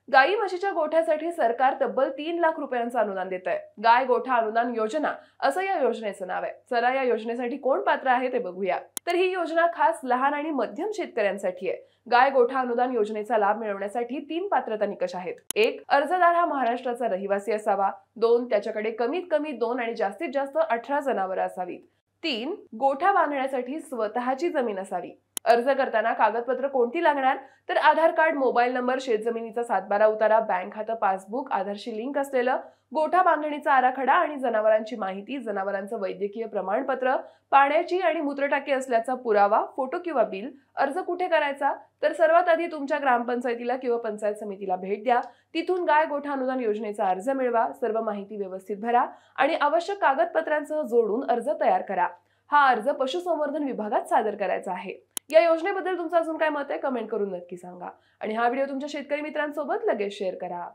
गाई म्हशीच्या गोठ्यासाठी सरकार तब्बल 3 लाख रुपयांचं अनुदान देत आहे. गाय गोठा अनुदान योजना असं या योजनेचं नाव आहे. चला या योजनेसाठी कोण पात्र आहे ते बघूया. तर ही योजना खास लहान आणि मध्यम शेतकऱ्यांसाठी आहे. गाय गोठा अनुदान योजनेचा लाभ मिळवण्यासाठी 3 पात्रता निकष आहेत. 1. अर्जदार हा महाराष्ट्राचा रहिवासी असावा. 2. त्याच्याकडे कमीत कमी 2 आणि जास्तीत जास्त 18 जनावरं असावीत. 3. गोठा बांधण्यासाठी स्वतःची जमीन असावी. अर्ज करताना कागदपत्र कोणती लागणार? तर आधार कार्ड, मोबाईल नंबर, शेतजमिनीचा 7/12 उतारा, बँक खातं, पासबुक, आधारशी लिंक असलेलं गोठा बांधणीचा आराखडा आणि जनावरांची माहिती, जनावरांचं वैद्यकीय प्रमाणपत्र, पाण्याची आणि मूत्रटाकी असल्याचा पुरावा, फोटो किंवा बिल. अर्ज कुठे करायचा? तर सर्वात आधी तुमच्या ग्रामपंचायतीला किंवा पंचायत समितीला भेट द्या. तिथून गाय गोठा अनुदान योजनेचा अर्ज मिळवा. सर्व माहिती व्यवस्थित भरा आणि आवश्यक कागदपत्रांसह जोडून अर्ज तयार करा. हा अर्ज पशुसंवर्धन विभागात सादर करायचा आहे. या योजनेबद्दल तुमचं अजून काय मत आहे? कमेंट करून नक्की सांगा आणि हा व्हिडिओ तुमच्या शेतकरी मित्रांसोबत लगेच शेअर करा.